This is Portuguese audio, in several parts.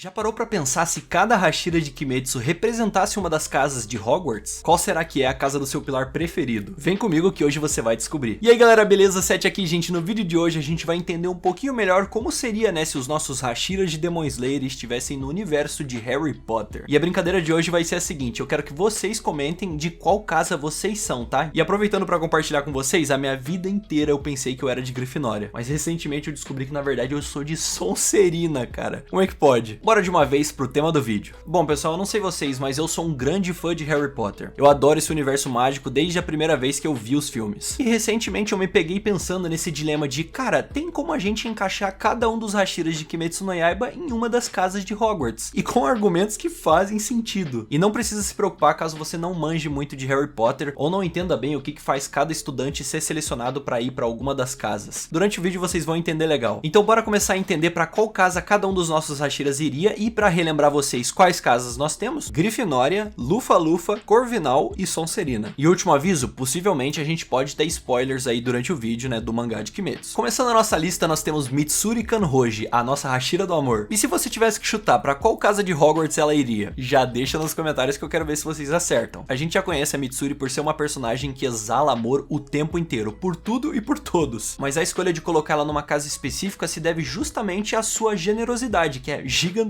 Já parou pra pensar se cada Hashira de Kimetsu representasse uma das casas de Hogwarts? Qual será que é a casa do seu pilar preferido? Vem comigo que hoje você vai descobrir. E aí galera, beleza? Seth aqui, gente. No vídeo de hoje a gente vai entender um pouquinho melhor como seria, né, se os nossos Hashiras de Demon Slayer estivessem no universo de Harry Potter. E a brincadeira de hoje vai ser a seguinte: eu quero que vocês comentem de qual casa vocês são, tá? E aproveitando pra compartilhar com vocês, a minha vida inteira eu pensei que eu era de Grifinória, mas recentemente eu descobri que na verdade eu sou de Sonserina, cara. Como é que pode? Bora de uma vez pro tema do vídeo. Bom pessoal, eu não sei vocês, mas eu sou um grande fã de Harry Potter. Eu adoro esse universo mágico desde a primeira vez que eu vi os filmes. E recentemente eu me peguei pensando nesse dilema de, cara, tem como a gente encaixar cada um dos Hashiras de Kimetsu no Yaiba em uma das casas de Hogwarts, e com argumentos que fazem sentido. E não precisa se preocupar caso você não manje muito de Harry Potter ou não entenda bem o que faz cada estudante ser selecionado para ir para alguma das casas. Durante o vídeo vocês vão entender legal. Então bora começar a entender para qual casa cada um dos nossos Hashiras iria, e para relembrar vocês quais casas nós temos: Grifinória, Lufa-Lufa, Corvinal e Sonserina. E último aviso, possivelmente a gente pode ter spoilers aí durante o vídeo, né, do mangá de Kimetsu. Começando a nossa lista, nós temos Mitsuri Kanroji, a nossa Hashira do amor. E se você tivesse que chutar para qual casa de Hogwarts ela iria, já deixa nos comentários que eu quero ver se vocês acertam. A gente já conhece a Mitsuri por ser uma personagem que exala amor o tempo inteiro, por tudo e por todos. Mas a escolha de colocá-la numa casa específica se deve justamente à sua generosidade, que é gigantesca,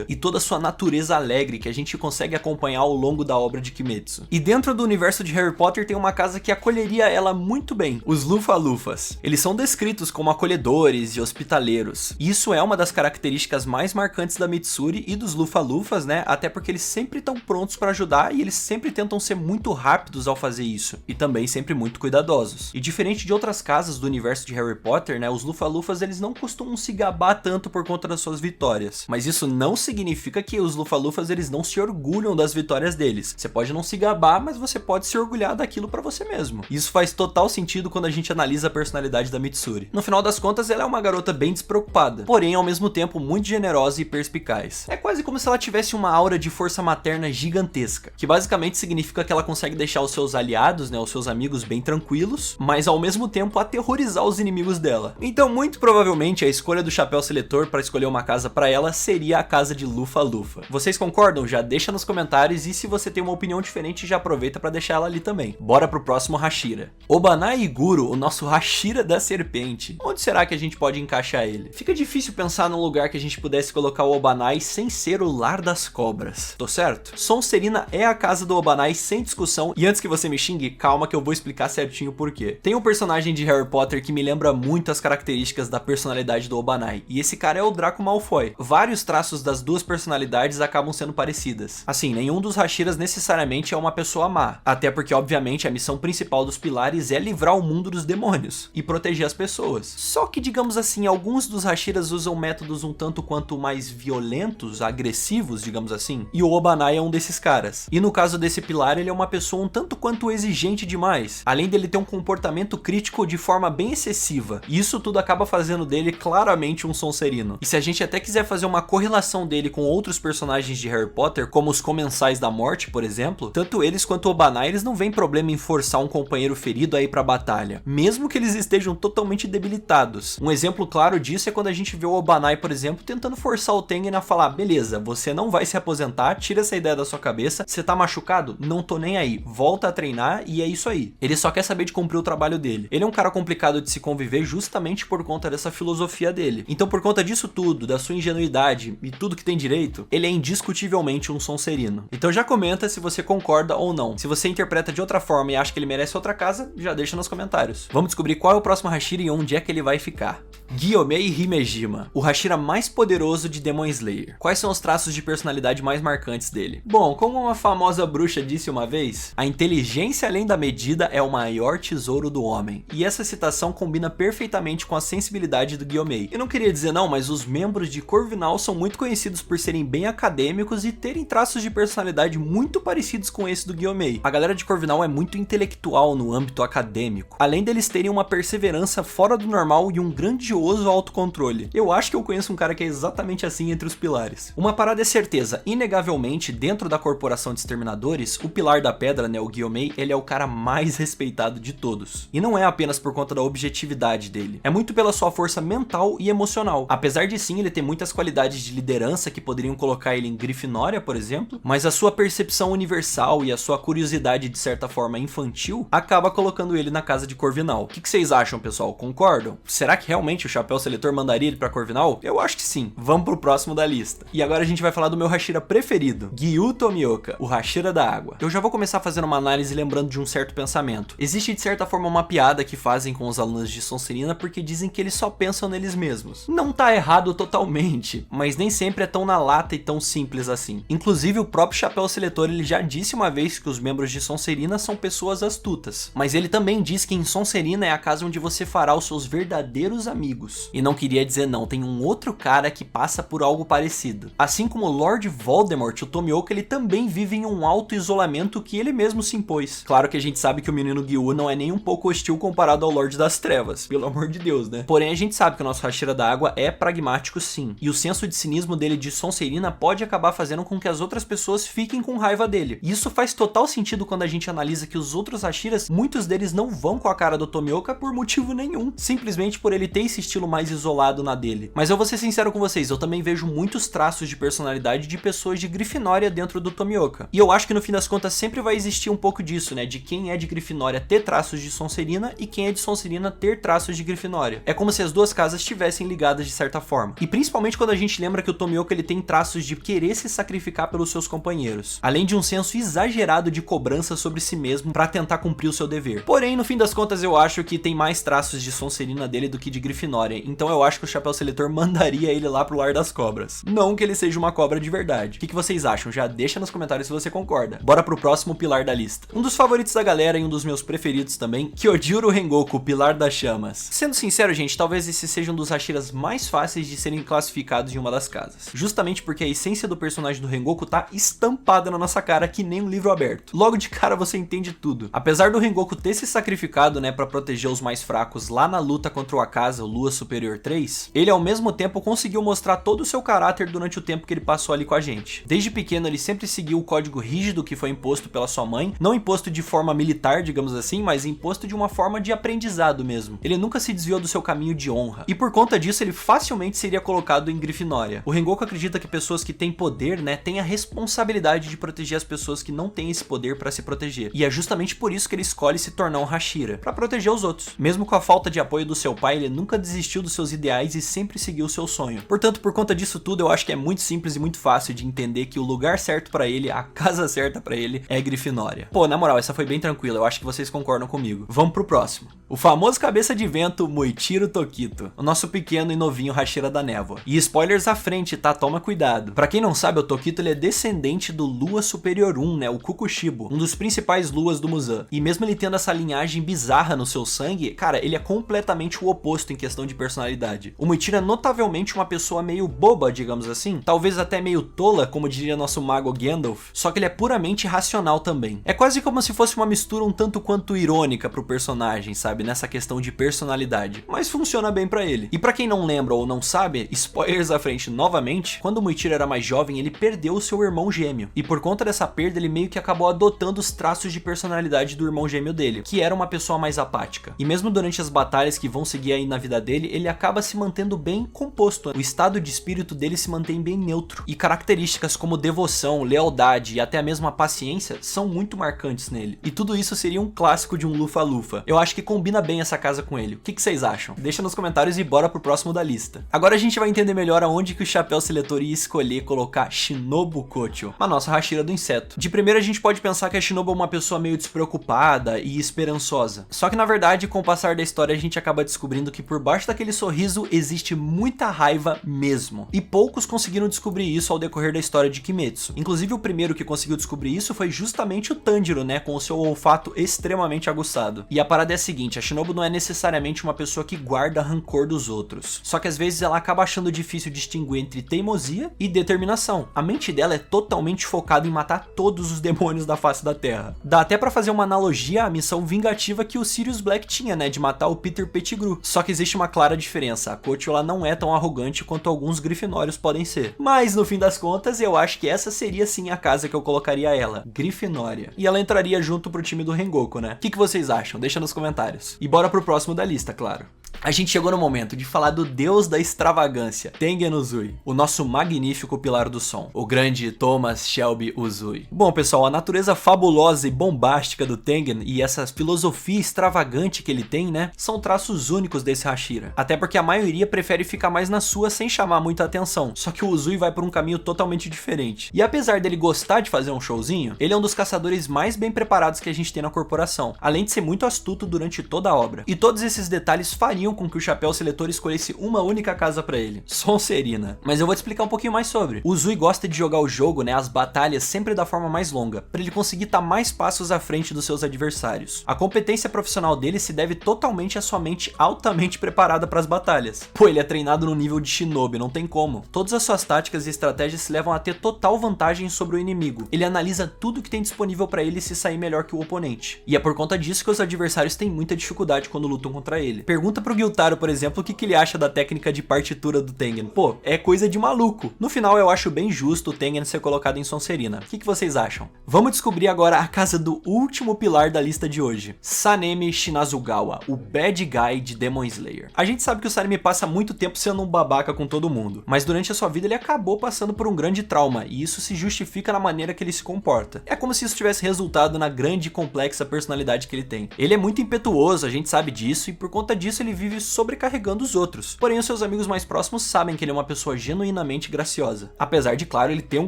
e toda a sua natureza alegre que a gente consegue acompanhar ao longo da obra de Kimetsu. E dentro do universo de Harry Potter tem uma casa que acolheria ela muito bem: os Lufa-Lufas. Eles são descritos como acolhedores e hospitaleiros. E isso é uma das características mais marcantes da Mitsuri e dos Lufa-Lufas, né? Até porque eles sempre estão prontos para ajudar e eles sempre tentam ser muito rápidos ao fazer isso. E também sempre muito cuidadosos. E diferente de outras casas do universo de Harry Potter, né? Os Lufa-Lufas eles não costumam se gabar tanto por conta das suas vitórias. Mas isso não significa que os Lufa-Lufas eles não se orgulham das vitórias deles. Você pode não se gabar, mas você pode se orgulhar daquilo pra você mesmo. Isso faz total sentido quando a gente analisa a personalidade da Mitsuri. No final das contas, ela é uma garota bem despreocupada, porém ao mesmo tempo muito generosa e perspicaz. É quase como se ela tivesse uma aura de força materna gigantesca, que basicamente significa que ela consegue deixar os seus aliados, né, os seus amigos bem tranquilos, mas ao mesmo tempo aterrorizar os inimigos dela. Então muito provavelmente a escolha do chapéu seletor para escolher uma casa para ela seria a casa de Lufa-Lufa. Vocês concordam? Já deixa nos comentários, e se você tem uma opinião diferente, já aproveita para deixar ela ali também. Bora pro próximo Hashira. Obanai Iguro, o nosso Hashira da serpente. Onde será que a gente pode encaixar ele? Fica difícil pensar num lugar que a gente pudesse colocar o Obanai sem ser o lar das cobras. Tô certo? Sonserina é a casa do Obanai sem discussão, e antes que você me xingue, calma que eu vou explicar certinho por quê. Tem um personagem de Harry Potter que me lembra muito as características da personalidade do Obanai, e esse cara é o Draco Malfoy. Vários traços das duas personalidades acabam sendo parecidas. Assim, nenhum dos Hashiras necessariamente é uma pessoa má, até porque obviamente a missão principal dos pilares é livrar o mundo dos demônios e proteger as pessoas. Só que, digamos assim, alguns dos Hashiras usam métodos um tanto quanto mais violentos, agressivos, digamos assim, e o Obanai é um desses caras. E no caso desse pilar, ele é uma pessoa um tanto quanto exigente demais, além dele ter um comportamento crítico de forma bem excessiva, e isso tudo acaba fazendo dele claramente um Sonserino. E se a gente até quiser fazer uma correlação dele com outros personagens de Harry Potter, como os Comensais da Morte, por exemplo, tanto eles quanto o Obanai, eles não veem problema em forçar um companheiro ferido a ir pra batalha, mesmo que eles estejam totalmente debilitados. Um exemplo claro disso é quando a gente vê o Obanai, por exemplo, tentando forçar o Tengen a falar: beleza, você não vai se aposentar, tira essa ideia da sua cabeça, você tá machucado? Não tô nem aí, volta a treinar e é isso aí. Ele só quer saber de cumprir o trabalho dele. Ele é um cara complicado de se conviver justamente por conta dessa filosofia dele. Então por conta disso tudo, da sua ingenuidade e tudo que tem direito, ele é indiscutivelmente um Sonserino. Então já comenta se você concorda ou não. Se você interpreta de outra forma e acha que ele merece outra casa, já deixa nos comentários. Vamos descobrir qual é o próximo Hashira e onde é que ele vai ficar. Gyomei Himejima, o Hashira mais poderoso de Demon Slayer. Quais são os traços de personalidade mais marcantes dele? Bom, como uma famosa bruxa disse uma vez, a inteligência além da medida é o maior tesouro do homem. E essa citação combina perfeitamente com a sensibilidade do Gyomei. Eu não queria dizer não, mas os membros de Corvinal são muito conhecidos por serem bem acadêmicos e terem traços de personalidade muito parecidos com esse do Gyomei. A galera de Corvinal é muito intelectual no âmbito acadêmico, além deles terem uma perseverança fora do normal e um grandioso autocontrole. Eu acho que eu conheço um cara que é exatamente assim entre os pilares. Uma parada é certeza, inegavelmente, dentro da corporação de exterminadores, o pilar da pedra, né, o Gyomei, ele é o cara mais respeitado de todos. E não é apenas por conta da objetividade dele, é muito pela sua força mental e emocional. Apesar de sim ele ter muitas qualidades de liderança que poderiam colocar ele em Grifinória, por exemplo, mas a sua percepção universal e a sua curiosidade de certa forma infantil acaba colocando ele na casa de Corvinal. O que vocês acham, pessoal? Concordam? Será que realmente o Chapéu Seletor mandaria ele pra Corvinal? Eu acho que sim. Vamos pro próximo da lista. E agora a gente vai falar do meu Hashira preferido, Gyu Tomioka, o Hashira da Água. Eu já vou começar fazendo uma análise lembrando de um certo pensamento. Existe de certa forma uma piada que fazem com os alunos de Sonserina porque dizem que eles só pensam neles mesmos. Não tá errado totalmente, mas nem sempre é tão na lata e tão simples assim. Inclusive o próprio Chapéu Seletor ele já disse uma vez que os membros de Sonserina são pessoas astutas, mas ele também diz que em Sonserina é a casa onde você fará os seus verdadeiros amigos. E não queria dizer não, tem um outro cara que passa por algo parecido. Assim como Lord Voldemort, o Tomioka ele também vive em um alto isolamento que ele mesmo se impôs. Claro que a gente sabe que o menino Gyu não é nem um pouco hostil comparado ao Lorde das Trevas, pelo amor de Deus, né? Porém a gente sabe que o nosso Hashira da Água é pragmático sim, e o senso de cinismo dele de Sonserina pode acabar fazendo com que as outras pessoas fiquem com raiva dele. E isso faz total sentido quando a gente analisa que os outros Hashiras, muitos deles não vão com a cara do Tomioka por motivo nenhum, simplesmente por ele ter esse estilo mais isolado na dele. Mas eu vou ser sincero com vocês, eu também vejo muitos traços de personalidade de pessoas de Grifinória dentro do Tomioka. E eu acho que no fim das contas sempre vai existir um pouco disso, né? De quem é de Grifinória ter traços de Sonserina e quem é de Sonserina ter traços de Grifinória. É como se as duas casas estivessem ligadas de certa forma. E principalmente quando a gente lembra que o Tomioka ele tem traços de querer se sacrificar pelos seus companheiros, além de um senso exagerado de cobrança sobre si mesmo para tentar cumprir o seu dever. Porém, no fim das contas, eu acho que tem mais traços de Sonserina dele do que de Grifinória, então eu acho que o Chapéu Seletor mandaria ele lá pro Lar das Cobras. Não que ele seja uma cobra de verdade. O que vocês acham? Já deixa nos comentários se você concorda. Bora pro próximo pilar da lista. Um dos favoritos da galera e um dos meus preferidos também, Kyojuro Rengoku, o Pilar das Chamas. Sendo sincero, gente, talvez esse seja um dos Hashiras mais fáceis de serem classificados em uma das casas. Justamente porque a essência do personagem do Rengoku tá estampada na nossa cara que nem um livro aberto. Logo de cara você entende tudo. Apesar do Rengoku ter se sacrificado, né, pra proteger os mais fracos lá na luta contra o Akaza, o Lua Superior 3, ele ao mesmo tempo conseguiu mostrar todo o seu caráter durante o tempo que ele passou ali com a gente. Desde pequeno ele sempre seguiu o código rígido que foi imposto pela sua mãe, não imposto de forma militar, digamos assim, mas imposto de uma forma de aprendizado mesmo. Ele nunca se desviou do seu caminho de honra, e por conta disso ele facilmente seria colocado em Grifinória. O Rengoku acredita que pessoas que têm poder, né, têm a responsabilidade de proteger as pessoas que não têm esse poder para se proteger, e é justamente por isso que ele escolhe se tornar um Hashira, para proteger os outros. Mesmo com a falta de apoio do seu pai, ele nunca desistiu dos seus ideais e sempre seguiu o seu sonho. Portanto, por conta disso tudo, eu acho que é muito simples e muito fácil de entender que o lugar certo para ele, a casa certa para ele, é Grifinória. Pô, na moral, essa foi bem tranquila, eu acho que vocês concordam comigo. Vamos pro próximo. O famoso cabeça de vento Moichiro Tokito, o nosso pequeno e novinho Hashira da Névoa. E spoilers à frente, tá? Toma cuidado. Pra quem não sabe, o Tokito ele é descendente do Lua Superior 1, né? O Kukushibo, um dos principais luas do Muzan. E mesmo ele tendo essa linhagem bizarra no seu sangue, cara, ele é completamente o oposto em questão de personalidade. O Moichiro é notavelmente uma pessoa meio boba, digamos assim, talvez até meio tola, como diria nosso mago Gandalf, só que ele é puramente racional também. É quase como se fosse uma mistura um tanto quanto irônica pro personagem, sabe? Nessa questão de personalidade. Mas funciona bem pra ele. E pra quem não lembra ou não sabe, spoilers à frente novamente, quando o Moichiro era mais jovem, ele perdeu o seu irmão gêmeo. E por conta dessa perda, ele meio que acabou adotando os traços de personalidade do irmão gêmeo dele, que era uma pessoa mais apática. E mesmo durante as batalhas que vão seguir aí na vida dele, ele acaba se mantendo bem composto. O estado de espírito dele se mantém bem neutro. E características como devoção, lealdade e até a mesma paciência são muito marcantes nele. E tudo isso seria um clássico de um Lufa-Lufa. Eu acho que combina bem essa casa com ele. O que vocês acham? Deixa nos comentários e bora pro próximo da lista. Agora a gente vai entender melhor aonde que o Chapéu Seletor ia escolher colocar Shinobu Kocho, a nossa Hashira do inseto. De primeira a gente pode pensar que a Shinobu é uma pessoa meio despreocupada e esperançosa. Só que na verdade, com o passar da história, a gente acaba descobrindo que por baixo daquele sorriso existe muita raiva mesmo. E poucos conseguiram descobrir isso ao decorrer da história de Kimetsu. Inclusive o primeiro que conseguiu descobrir isso foi justamente o Tanjiro, né, com o seu olfato extremamente aguçado. E a parada é a seguinte, a Shinobu não é necessariamente uma pessoa que guarda rancor dos outros. Só que às vezes ela acaba achando difícil distinguir entre teimosia e determinação. A mente dela é totalmente focada em matar todos os demônios da face da Terra. Dá até pra fazer uma analogia à missão vingativa que o Sirius Black tinha, né, de matar o Peter Pettigrew. Só que existe uma clara diferença, a Kocho ela não é tão arrogante quanto alguns grifinórios podem ser. Mas no fim das contas, eu acho que essa seria sim a casa que eu colocaria ela, Grifinória. E ela entraria junto pro time do Rengoku, né? O que vocês acham? Deixa nos comentários. E bora pro próximo da lista, claro. a gente chegou no momento de falar do deus da extravagância, Tengen Uzui, o nosso magnífico pilar do som, o grande Thomas Shelby Uzui. Bom, pessoal, a natureza fabulosa e bombástica do Tengen e essa filosofia extravagante que ele tem, né, são traços únicos desse Hashira. Até porque a maioria prefere ficar mais na sua sem chamar muita atenção. Só que o Uzui vai por um caminho totalmente diferente. E apesar dele gostar de fazer um showzinho, ele é um dos caçadores mais bem preparados que a gente tem na corporação, além de ser muito astuto durante toda a obra. E todos esses detalhes fariam com que o Chapéu Seletor escolhesse uma única casa pra ele, Sonserina. Mas eu vou te explicar um pouquinho mais sobre. O Uzui gosta de jogar o jogo, né, as batalhas sempre da forma mais longa, pra ele conseguir estar mais passos à frente dos seus adversários. A competência profissional dele se deve totalmente à sua mente altamente preparada para as batalhas. Pô, ele é treinado no nível de Shinobi, não tem como. Todas as suas táticas e estratégias se levam a ter total vantagem sobre o inimigo. Ele analisa tudo que tem disponível para ele se sair melhor que o oponente. E é por conta disso que os adversários têm muita dificuldade quando lutam contra ele. Pergunta pro Gyutaro, por exemplo, o que ele acha da técnica de partitura do Tengen. Pô, é coisa de maluco. No final, eu acho bem justo o Tengen ser colocado em Sonserina. O que vocês acham? Vamos descobrir agora a casa do último pilar da lista de hoje. Sanemi Shinazugawa, o bad guy de Demon Slayer. A gente sabe que o Sanemi passa muito tempo sendo um babaca com todo mundo, mas durante a sua vida ele acabou passando por um grande trauma, e isso se justifica na maneira que ele se comporta. É como se isso tivesse resultado na grande e complexa personalidade que ele tem. Ele é muito impetuoso, a gente sabe disso, e por conta disso ele vive sobrecarregando os outros. Porém, os seus amigos mais próximos sabem que ele é uma pessoa genuinamente graciosa, apesar de, claro, ele ter um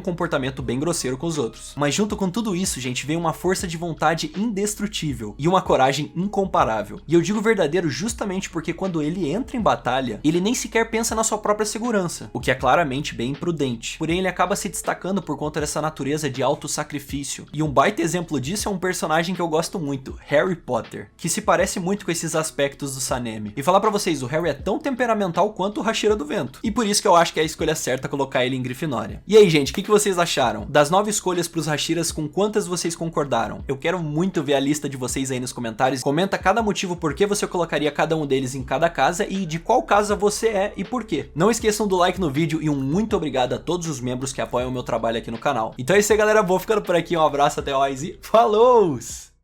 comportamento bem grosseiro com os outros. Mas junto com tudo isso, gente, vem uma força de vontade indestrutível e uma coragem incomparável. E eu digo verdadeiro justamente porque quando ele entra em batalha, ele nem sequer pensa na sua própria segurança, o que é claramente bem imprudente. Porém, ele acaba se destacando por conta dessa natureza de auto-sacrifício. E um baita exemplo disso é um personagem que eu gosto muito, Harry Potter, que se parece muito com esses aspectos do Sanemi. E falar pra vocês, o Harry é tão temperamental quanto o Hashira do Vento. E por isso que eu acho que é a escolha certa colocar ele em Grifinória. E aí, gente, o que vocês acharam? Das 9 escolhas pros Hashiras, com quantas vocês concordaram? Eu quero muito ver a lista de vocês aí nos comentários. Comenta cada motivo por que você colocaria cada um deles em cada casa e de qual casa você é e por quê. Não esqueçam do like no vídeo e um muito obrigado a todos os membros que apoiam o meu trabalho aqui no canal. Então é isso aí, galera. Vou ficando por aqui. Um abraço, até mais e falou!